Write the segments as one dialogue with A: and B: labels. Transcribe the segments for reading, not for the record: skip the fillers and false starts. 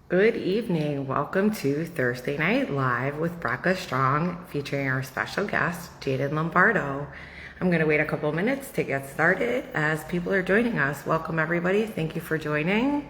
A: Good evening. Welcome to Thursday Night Live with BRCASTRONG, featuring our special guest, Jadyn Luberto. I'm going to wait a couple minutes to get started as people are joining us. Welcome, everybody. Thank you for joining.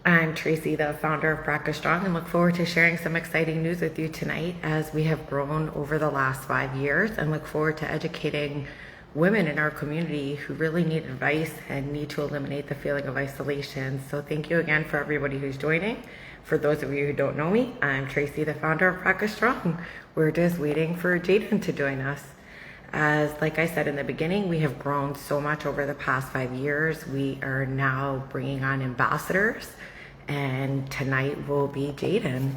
A: I'm Tracy, the founder of BRCASTRONG, and look forward to sharing some exciting news with you tonight as we have grown over the last 5 years, and look forward to educating women in our community who really need advice and need to eliminate the feeling of isolation. So thank you again for everybody who's joining. For those of you who don't know me, I'm Tracy, the founder of BRCASTRONG. We're just waiting for Jadyn to join us. As like I said in the beginning, we have grown so much over the past 5 years. We are now bringing on ambassadors, and tonight will be Jadyn.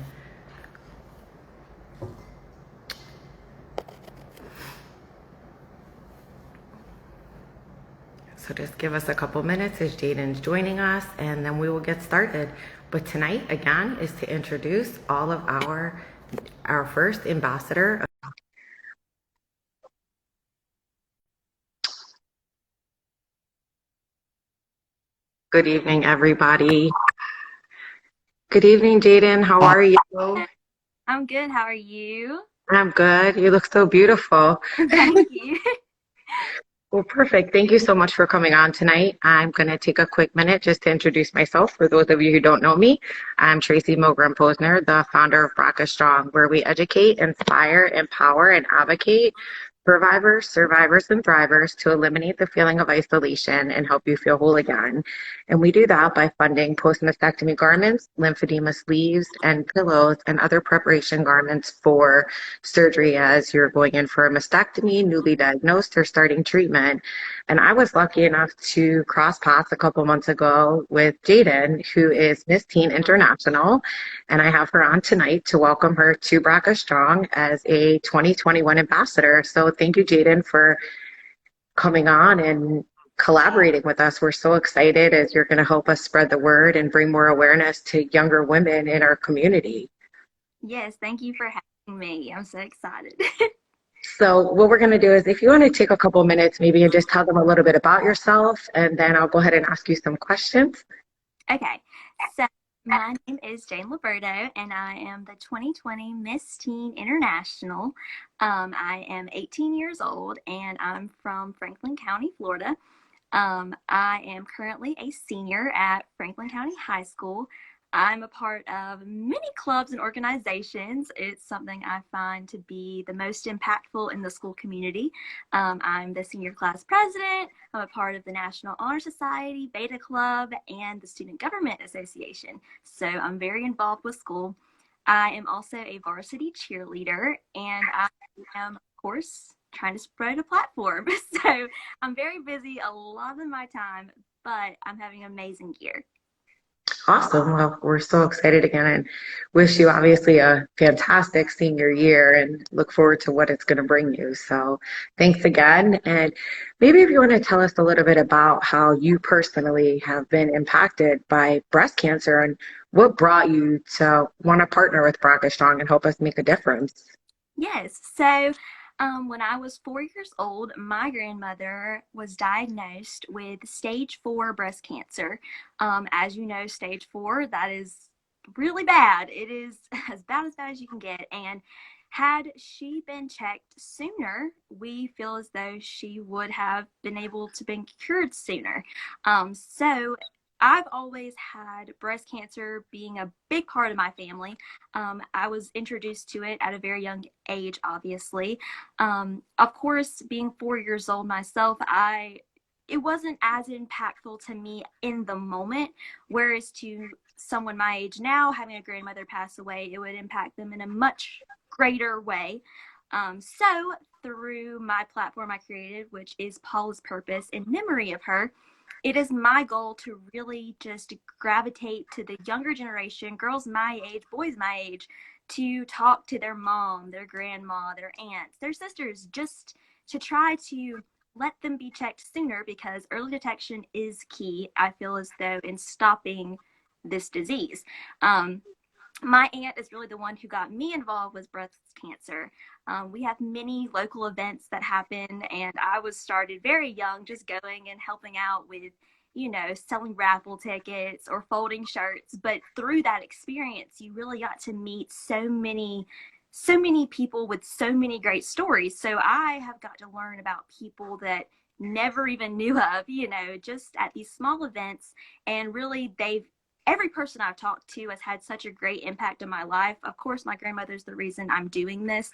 A: So just give us a couple minutes as Jadyn's joining us, and then we will get started. But tonight, again, is to introduce all of our first ambassador. Good evening, everybody. Good evening, Jadyn. How are you?
B: I'm good. How are you?
A: I'm good. You look so beautiful.
B: Thank you.
A: Well, perfect. Thank you so much for coming on tonight. I'm going to take a quick minute just to introduce myself. For those of you who don't know me, I'm Tracy Milgram Posner, the founder of BRCASTRONG, where we educate, inspire, empower, and advocate survivors, and thrivers to eliminate the feeling of isolation and help you feel whole again. And we do that by funding post-mastectomy garments, lymphedema sleeves, and pillows, and other preparation garments for surgery as you're going in for a mastectomy, newly diagnosed, or starting treatment. And I was lucky enough to cross paths a couple months ago with Jadyn, who is Miss Teen International. And I have her on tonight to welcome her to BRCASTRONG as a 2021 ambassador. So thank you, Jadyn, for coming on and collaborating with us. We're so excited as you're going to help us spread the word and bring more awareness to younger women in our community.
B: Yes, thank you for having me. I'm so excited.
A: So what we're going to do is if you want to take a couple minutes maybe and just tell them a little bit about yourself, and then I'll go ahead and ask you some questions.
B: Okay, so my name is Jane Luberto, and I am the 2020 Miss Teen International. I am 18 years old, and I'm from Franklin County, Florida. I am currently a senior at Franklin County High School. I'm a part of many clubs and organizations. It's something I find to be the most impactful in the school community. I'm the senior class president. I'm a part of the National Honor Society, Beta Club, and the Student Government Association. So I'm very involved with school. I am also a varsity cheerleader, and I am, of course, trying to spread a platform. So I'm very busy a lot of my time, but I'm having an amazing year.
A: Awesome. Well, we're so excited again and wish you obviously a fantastic senior year and look forward to what it's going to bring you. So thanks again. And maybe if you want to tell us a little bit about how you personally have been impacted by breast cancer and what brought you to want to partner with BRCASTRONG and help us make a difference.
B: Yes. So, when I was 4 years old, my grandmother was diagnosed with stage four breast cancer. As you know, stage four, that is really bad. It is as bad as you can get. And had she been checked sooner, we feel as though she would have been able to be cured sooner. So I've always had breast cancer being a big part of my family. I was introduced to it at a very young age, obviously. Of course, being 4 years old myself, it wasn't as impactful to me in the moment, whereas to someone my age now, having a grandmother pass away, it would impact them in a much greater way. So through my platform I created, which is Paula's Purpose, in memory of her, it is my goal to really just gravitate to the younger generation, girls my age, boys my age, to talk to their mom, their grandma, their aunts, their sisters, just to try to let them be checked sooner because early detection is key, I feel as though, in stopping this disease. Um, my aunt is really the one who got me involved with breast cancer. We have many local events that happen, and I was started very young, just going and helping out with, selling raffle tickets or folding shirts. But through that experience, you really got to meet so many people with so many great stories. So I have got to learn about people that never even knew of, just at these small events. And really, every person I've talked to has had such a great impact on my life. Of course, my grandmother's the reason I'm doing this,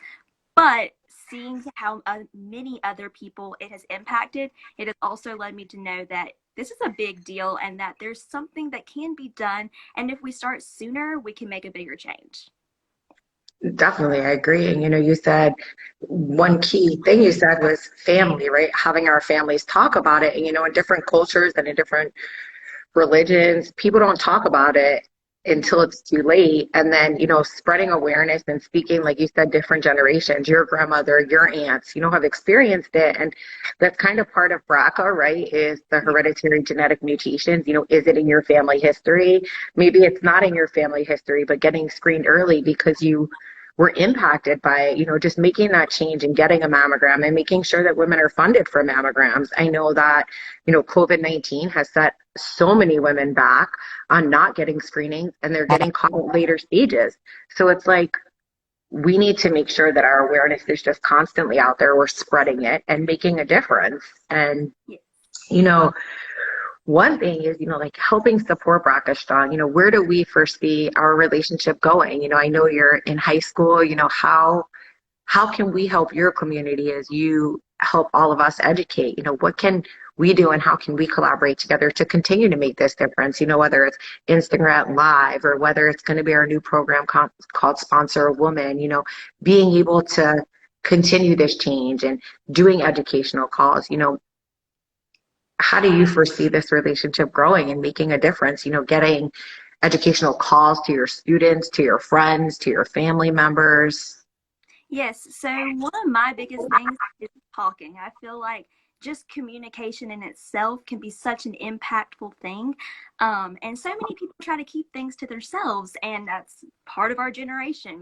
B: but seeing how many other people it has impacted, it has also led me to know that this is a big deal and that there's something that can be done. And if we start sooner, we can make a bigger change.
A: Definitely, I agree. And you said one key thing you said was family, right? Having our families talk about it. And in different cultures and in different religions, people don't talk about it until it's too late. And then, spreading awareness and speaking, like you said, different generations, your grandmother, your aunts, have experienced it. And that's kind of part of BRCA, right? Is the hereditary genetic mutations. Is it in your family history? Maybe it's not in your family history, but getting screened early because you were impacted by it, just making that change and getting a mammogram and making sure that women are funded for mammograms. I know that, COVID-19 has set so many women back on not getting screenings and they're getting caught at later stages. So it's like, we need to make sure that our awareness is just constantly out there. We're spreading it and making a difference. And, you know, one thing is, like helping support BRCA Strong, where do we foresee our relationship going? I know you're in high school, how can we help your community as you help all of us educate? What can we do and how can we collaborate together to continue to make this difference? Whether it's Instagram Live or whether it's going to be our new program called Sponsor a Woman, being able to continue this change and doing educational calls, how do you foresee this relationship growing and making a difference, getting educational calls to your students, to your friends, to your family members?
B: Yes. So one of my biggest things is talking. I feel like just communication in itself can be such an impactful thing. And so many people try to keep things to themselves, and that's part of our generation.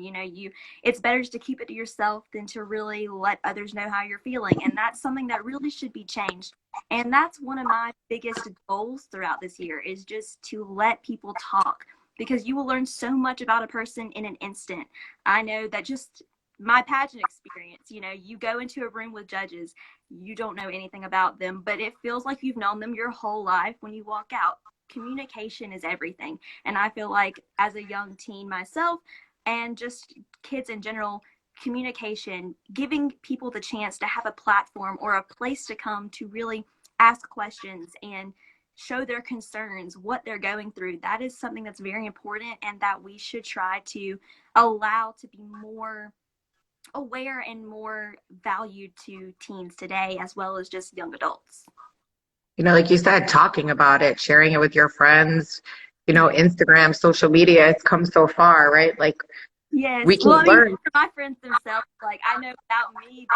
B: It's better just to keep it to yourself than to really let others know how you're feeling. And that's something that really should be changed. And that's one of my biggest goals throughout this year is just to let people talk because you will learn so much about a person in an instant. I know that just my pageant experience, you go into a room with judges, you don't know anything about them, but it feels like you've known them your whole life when you walk out. Communication is everything. And I feel like as a young teen myself and just kids in general, communication, giving people the chance to have a platform or a place to come to really ask questions and show their concerns, what they're going through, that is something that's very important and that we should try to allow to be more aware and more valued to teens today as well as just young adults.
A: Like you said, talking about it, sharing it with your friends, Instagram, social media, it's come so far, right? Like
B: Yes.
A: we
B: Well,
A: can
B: I mean,
A: learn.
B: for my friends themselves, like I know without me,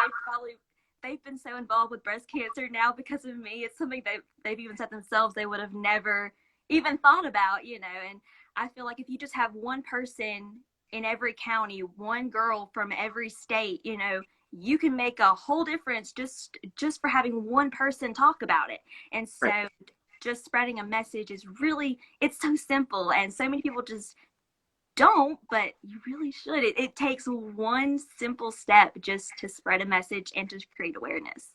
B: they've been so involved with breast cancer now because of me. It's something they've even said themselves they would have never even thought about, and I feel like if you just have one person in every county, one girl from every state, you can make a whole difference just for having one person talk about it. And so just spreading a message is really, it's so simple and so many people just don't, but you really should. It takes one simple step just to spread a message and to create awareness.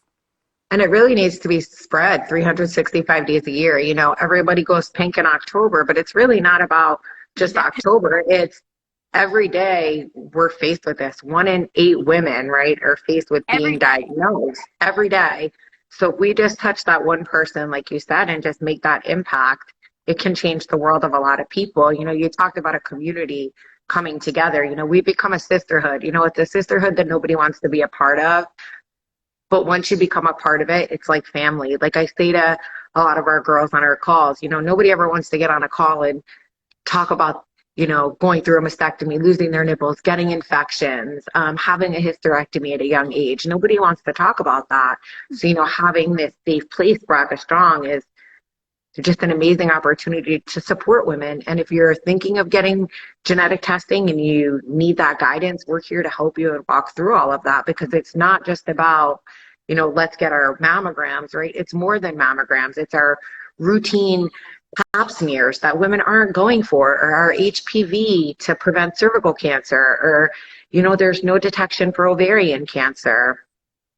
A: And it really needs to be spread 365 days a year. Everybody goes pink in October, but it's really not about just October. It's every day we're faced with this. 1 in 8 women, right, are faced with being diagnosed every day. So if we just touch that one person, like you said, and just make that impact, it can change the world of a lot of people. You talked about a community coming together. We've become a sisterhood. It's a sisterhood that nobody wants to be a part of. But once you become a part of it, it's like family. Like I say to a lot of our girls on our calls, nobody ever wants to get on a call and talk about, going through a mastectomy, losing their nipples, getting infections, having a hysterectomy at a young age. Nobody wants to talk about that. So, having this safe place, BRCA Strong, is just an amazing opportunity to support women. And if you're thinking of getting genetic testing and you need that guidance, we're here to help you and walk through all of that, because it's not just about, let's get our mammograms, right? It's more than mammograms. It's our routine pap smears that women aren't going for, or our HPV to prevent cervical cancer, or, there's no detection for ovarian cancer.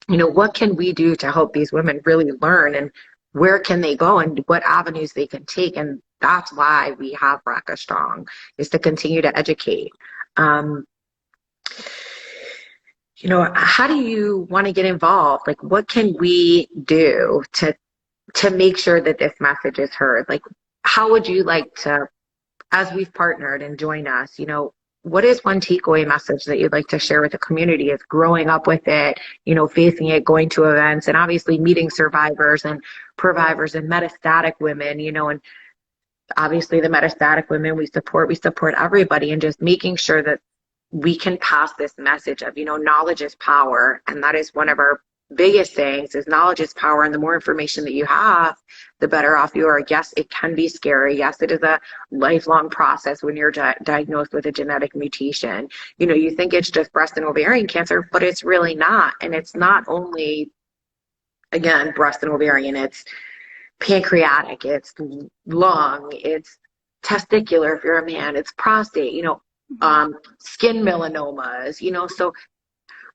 A: What can we do to help these women really learn, and where can they go and what avenues they can take? And that's why we have BRCA Strong, is to continue to educate. How do you want to get involved? Like, what can we do to make sure that this message is heard? Like, how would you like to, as we've partnered and join us, what is one takeaway message that you'd like to share with the community as growing up with it, facing it, going to events, and obviously meeting survivors and survivors and metastatic women, and obviously the metastatic women we support everybody, and just making sure that we can pass this message of, knowledge is power. And that is one of our biggest things, is knowledge is power. And the more information that you have, the better off you are. Yes, it can be scary. Yes, it is a lifelong process when you're diagnosed with a genetic mutation. You think it's just breast and ovarian cancer, but it's really not. And it's not only, again, breast and ovarian, it's pancreatic, it's lung, it's testicular if you're a man, it's prostate, skin melanomas, so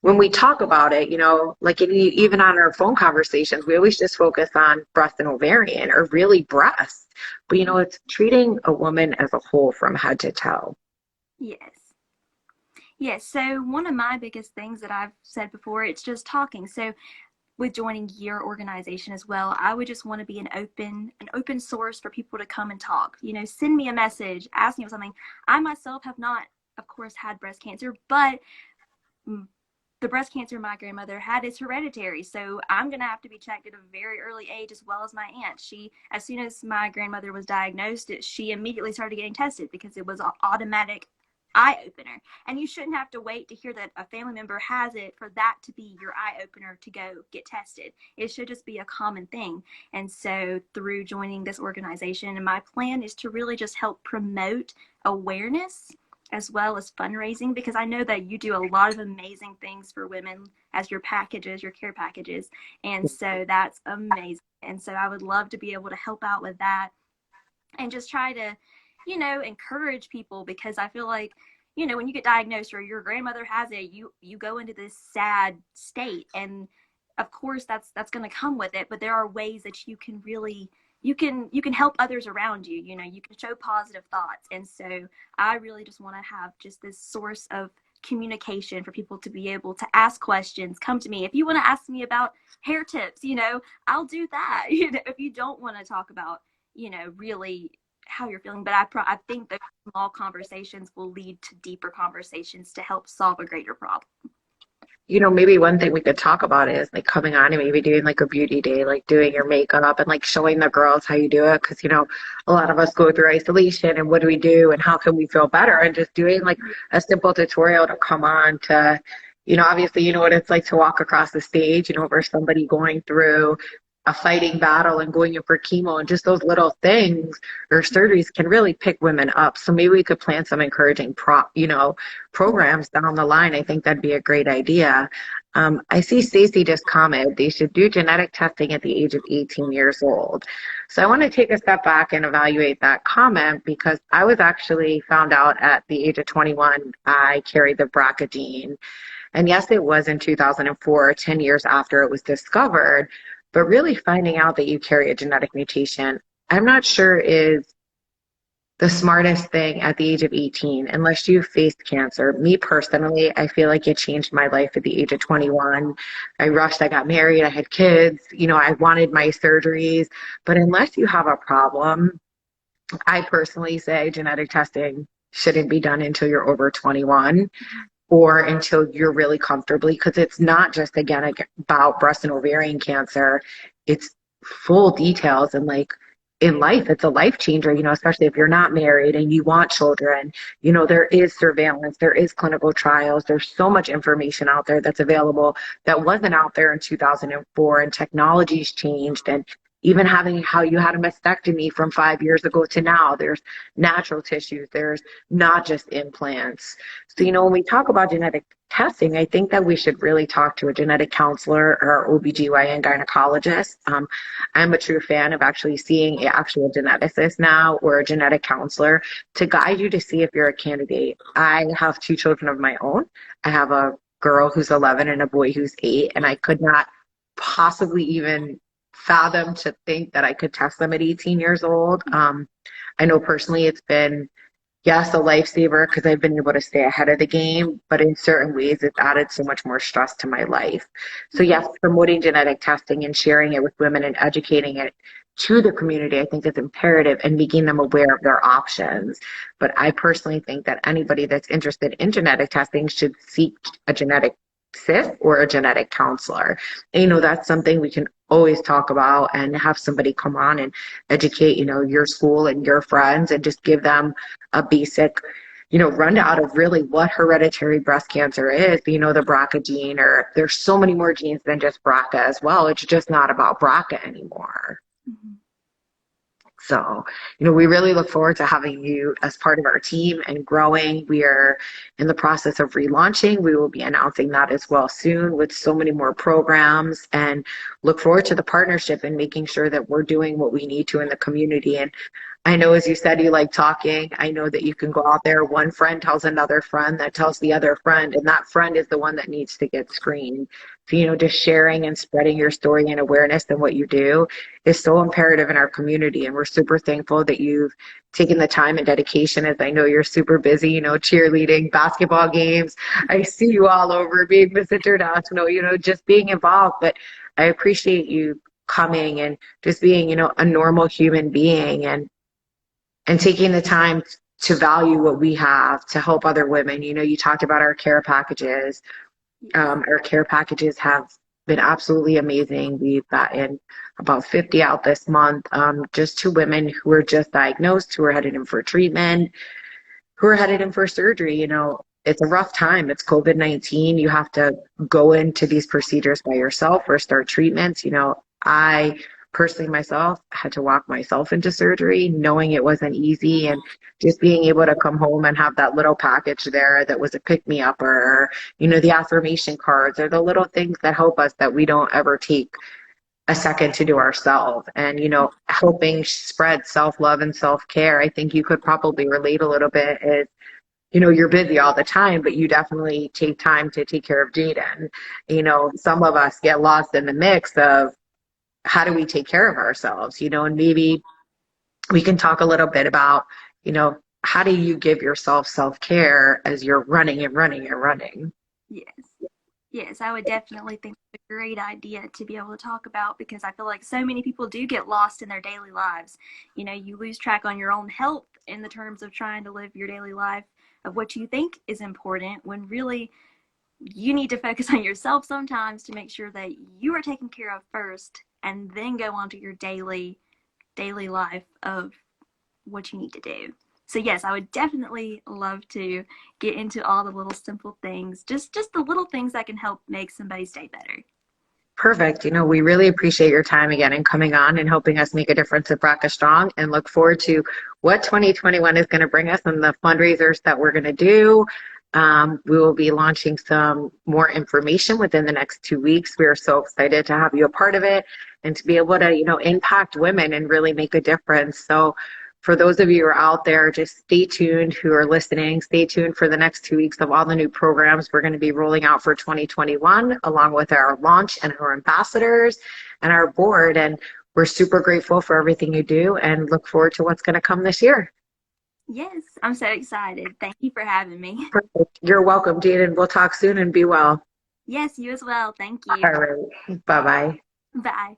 A: when we talk about it, like even on our phone conversations, we always just focus on breast and ovarian, or really breast. But, it's treating a woman as a whole from head to toe.
B: Yes. Yes. So one of my biggest things that I've said before, it's just talking. So with joining your organization as well, I would just want to be an open source for people to come and talk. Send me a message, ask me something. I myself have not, of course, had breast cancer, but the breast cancer my grandmother had is hereditary. So I'm going to have to be checked at a very early age, as well as my aunt. As soon as my grandmother was diagnosed, she immediately started getting tested, because it was an automatic eye opener. And you shouldn't have to wait to hear that a family member has it for that to be your eye opener to go get tested. It should just be a common thing. And so through joining this organization, and my plan is to really just help promote awareness as well as fundraising, because I know that you do a lot of amazing things for women as your care packages. And so that's amazing. And so I would love to be able to help out with that, and just try to, encourage people, because I feel like, when you get diagnosed or your grandmother has it, you go into this sad state. And of course that's going to come with it, but there are ways that you can really, you can help others around you. You can show positive thoughts. And so I really just want to have just this source of communication for people to be able to ask questions. Come to me if you want to ask me about hair tips, I'll do that. If you don't want to talk about, really how you're feeling, but I think those small conversations will lead to deeper conversations to help solve a greater problem.
A: Maybe one thing we could talk about is like coming on and maybe doing like a beauty day, like doing your makeup and like showing the girls how you do it. Cause a lot of us go through isolation, and what do we do and how can we feel better? And just doing like a simple tutorial to come on to, obviously, what it's like to walk across the stage, for somebody going through a fighting battle and going in for chemo, and just those little things or surgeries can really pick women up. So maybe we could plan some encouraging programs down the line. I think that'd be a great idea. I see Stacy just commented they should do genetic testing at the age of 18 years old. So I want to take a step back and evaluate that comment, because I was actually found out at the age of 21, I carried the BRCA gene. And yes, it was in 2004, 10 years after it was discovered. But really finding out that you carry a genetic mutation, I'm not sure is the smartest thing at the age of 18, unless you faced cancer. Me personally, I feel like it changed my life at the age of 21. I rushed, I got married, I had kids, I wanted my surgeries. But unless you have a problem, I personally say genetic testing shouldn't be done until you're over 21. Or until you're really comfortably, because it's not just, again, about breast and ovarian cancer. It's full details, and like in life, it's a life changer, especially if you're not married and you want children. There is surveillance, there is clinical trials, there's so much information out there that's available that wasn't out there in 2004, and technology's changed, and even having how you had a mastectomy from 5 years ago to now. There's natural tissues. There's not just implants. So, when we talk about genetic testing, I think that we should really talk to a genetic counselor or OBGYN gynecologist. I'm a true fan of actually seeing an actual geneticist now or a genetic counselor to guide you to see if you're a candidate. I have two children of my own. I have a girl who's 11 and a boy who's 8, and I could not possibly even fathom to think that I could test them at 18 years old. I know personally it's been, yes, a lifesaver because I've been able to stay ahead of the game, but in certain ways it's added so much more stress to my life. So yes, promoting genetic testing and sharing it with women and educating it to the community, I think is imperative, and making them aware of their options. But I personally think that anybody that's interested in genetic testing should seek a genetic sis or a genetic counselor. And, that's something we can always talk about and have somebody come on and educate, your school and your friends, and just give them a basic, rundown of really what hereditary breast cancer is, the BRCA gene, or there's so many more genes than just BRCA as well. It's just not about BRCA anymore.
B: Mm-hmm.
A: So, we really look forward to having you as part of our team and growing. We are in the process of relaunching. We will be announcing that as well soon with so many more programs, and look forward to the partnership and making sure that we're doing what we need to in the community. And I know, as you said, you like talking. I know that you can go out there. One friend tells another friend that tells the other friend, and that friend is the one that needs to get screened. So, just sharing and spreading your story and awareness and what you do is so imperative in our community. And we're super thankful that you've taken the time and dedication, as I know you're super busy, cheerleading, basketball games. I see you all over being Miss International, just being involved. But I appreciate you coming and just being, a normal human being, and taking the time to value what we have to help other women. You talked about our care packages. Our care packages have been absolutely amazing. We've gotten about 50 out this month, just to women who are just diagnosed, who are headed in for treatment, who are headed in for surgery. It's a rough time. It's COVID-19. You have to go into these procedures by yourself or start treatments. I personally myself had to walk myself into surgery, knowing it wasn't easy, and just being able to come home and have that little package there that was a pick-me-up, or the affirmation cards, or the little things that help us, that we don't ever take a second to do ourselves. And helping spread self-love and self-care. I think you could probably relate a little bit. Is you're busy all the time, but you definitely take time to take care of Jadyn. Some of us get lost in the mix of how do we take care of ourselves, and maybe we can talk a little bit about, how do you give yourself self-care as you're running and running and running?
B: Yes. Yes, I would definitely think it's a great idea to be able to talk about, because I feel like so many people do get lost in their daily lives. You lose track on your own health in the terms of trying to live your daily life of what you think is important, when really you need to focus on yourself sometimes to make sure that you are taken care of first, and then go on to your daily life of what you need to do. So yes, I would definitely love to get into all the little simple things, just the little things that can help make somebody's day better.
A: Perfect. We really appreciate your time again and coming on and helping us make a difference at BRCA Strong, and look forward to what 2021 is going to bring us and the fundraisers that we're going to do. We will be launching some more information within the next 2 weeks. We are so excited to have you a part of it and to be able to, impact women and really make a difference. So for those of you who are out there, just stay tuned, who are listening, stay tuned for the next 2 weeks of all the new programs we're going to be rolling out for 2021, along with our launch and our ambassadors and our board. And we're super grateful for everything you do and look forward to what's going to come this year.
B: Yes, I'm so excited. Thank you for having me.
A: Perfect. You're welcome, Jadyn. We'll talk soon, and be well.
B: Yes, you as well. Thank
A: All
B: you.
A: right. Bye-bye.
B: Bye.